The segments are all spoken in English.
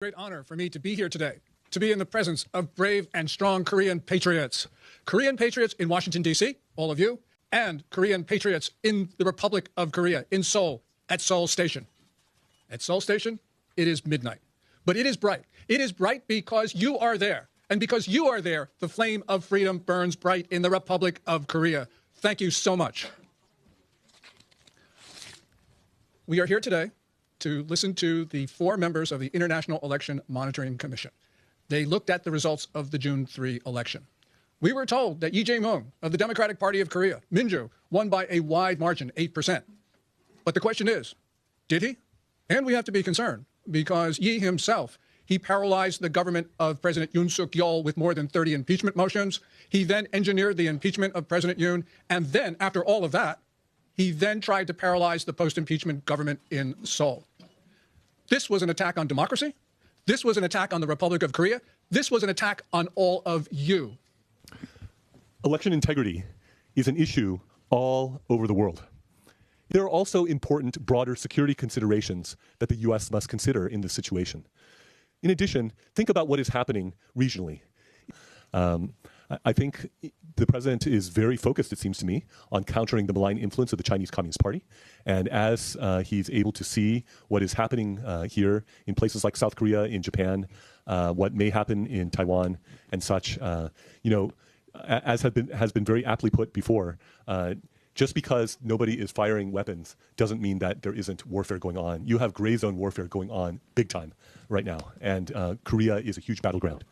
Great honor for me to be here today, to be in the presence of brave and strong Korean patriots. Korean patriots in Washington, D.C., all of you, and Korean patriots in the Republic of Korea, in Seoul, at Seoul Station. At Seoul Station, it is midnight, but it is bright. It is bright because you are there. And because you are there, the flame of freedom burns bright in the Republic of Korea. Thank you so much. We are here today to listen to the 4 members of the International Election Monitoring Commission. They looked at the results of the June 3 election. We were told that Ijeong of the Democratic Party of Korea, Minju, won by a wide margin, 8%. But the question is, did he? And we have to be concerned because Yi himself, he paralyzed the government of President Yoon Suk-yeol with more than 30 impeachment motions. He then engineered the impeachment of President Yoon. And then, after all of that, he then tried to paralyze the post-impeachment government in Seoul. This was an attack on democracy. This was an attack on the Republic of Korea. This was an attack on all of you. Election integrity is an issue all over the world. There are also important broader security considerations that the U.S. must consider in this situation. In addition, think about what is happening regionally. I think the president is very focused, it seems to me, on countering the malign influence of the Chinese Communist Party. And as he's able to see what is happening here in places like South Korea, in Japan, what may happen in Taiwan and such, as has been very aptly put before, just because nobody is firing weapons doesn't mean that there isn't warfare going on. You have gray zone warfare going on big time right now. And Korea is a huge battleground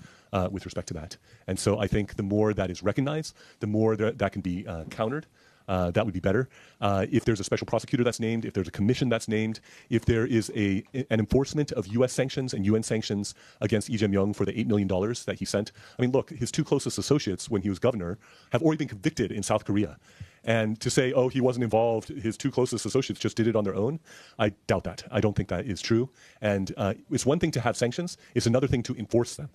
with respect to that. And so I think the more that is recognized, the more that can be countered. That would be better. If there's a special prosecutor that's named, if there's a commission that's named, if there is an enforcement of U.S. sanctions and UN sanctions against Ijeong for the $8 million that he sent. I mean, look, his 2 closest associates when he was governor have already been convicted in South Korea. And to say, oh, he wasn't involved, his 2 closest associates just did it on their own, I doubt that. I don't think that is true. And it's one thing to have sanctions. It's another thing to enforce them.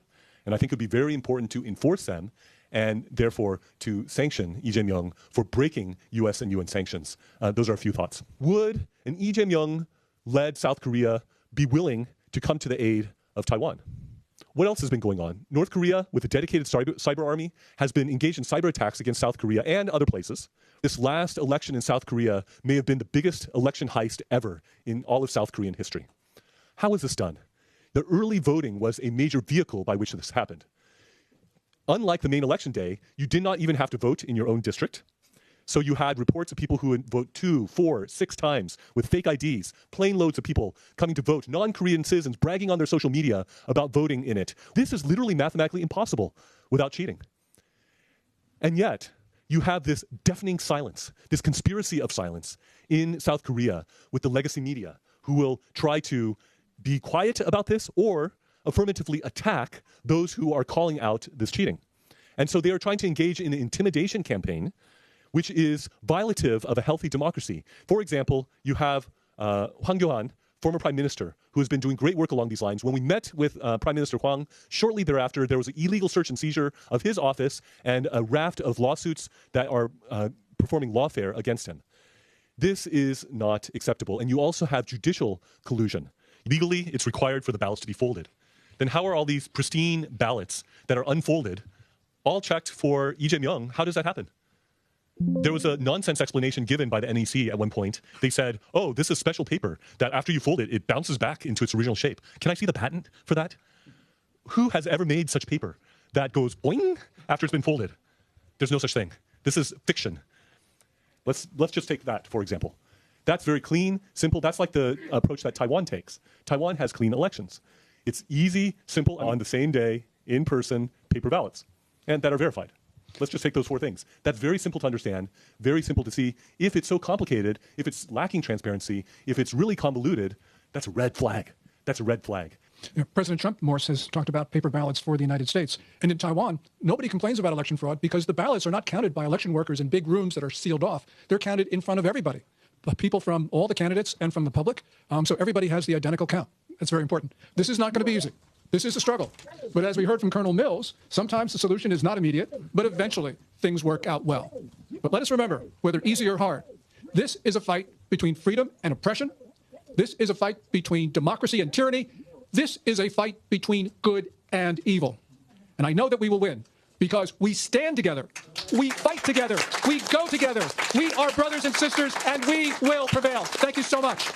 And I think it would be very important to enforce them and therefore to sanction Ijeong for breaking U.S. and UN sanctions. Those are a few thoughts. Would an Ijeong-led South Korea be willing to come to the aid of Taiwan? What else has been going on? North Korea, with a dedicated cyber army, has been engaged in cyber attacks against South Korea and other places. This last election in South Korea may have been the biggest election heist ever in all of South Korean history. How was this done? The early voting was a major vehicle by which this happened. Unlike the main election day, you did not even have to vote in your own district. So you had reports of people who would vote 2, 4, 6 times with fake IDs, plane loads of people coming to vote, non-Korean citizens bragging on their social media about voting in it. This is literally mathematically impossible without cheating. And yet, you have this deafening silence, this conspiracy of silence in South Korea with the legacy media who will try to be quiet about this or affirmatively attack those who are calling out this cheating. And so they are trying to engage in an intimidation campaign, which is violative of a healthy democracy. For example, you have Hwang Kyo-han, former prime minister, who has been doing great work along these lines. When we met with Prime Minister Hwang, shortly thereafter, there was an illegal search and seizure of his office and a raft of lawsuits that are performing lawfare against him. This is not acceptable. And you also have judicial collusion. Legally, it's required for the ballots to be folded. Then how are all these pristine ballots that are unfolded all checked for Ijeong? How does that happen? There was a nonsense explanation given by the NEC at one point. They said, oh, this is special paper that after you fold it, it bounces back into its original shape. Can I see the patent for that? Who has ever made such paper that goes boing after it's been folded? There's no such thing. This is fiction. Let's just take that, for example. That's very clean, simple. That's like the approach that Taiwan takes. Taiwan has clean elections. It's easy, simple, on the same day, in person, paper ballots, and that are verified. Let's just take those 4 things. That's very simple to understand, very simple to see. If it's so complicated, if it's lacking transparency, if it's really convoluted, that's a red flag. That's a red flag. President Trump, Morse, has talked about paper ballots for the United States. And in Taiwan, nobody complains about election fraud because the ballots are not counted by election workers in big rooms that are sealed off. They're counted in front of everybody, people from all the candidates and from the public. So everybody has the identical count. That's very important. This is not going to be easy. This is a struggle. But as we heard from Colonel Mills, sometimes the solution is not immediate, but eventually things work out well. But let us remember, whether easy or hard, this is a fight between freedom and oppression. This is a fight between democracy and tyranny. This is a fight between good and evil. And I know that we will win because we stand together, we fight together, we go together, we are brothers and sisters, and we will prevail. Thank you so much.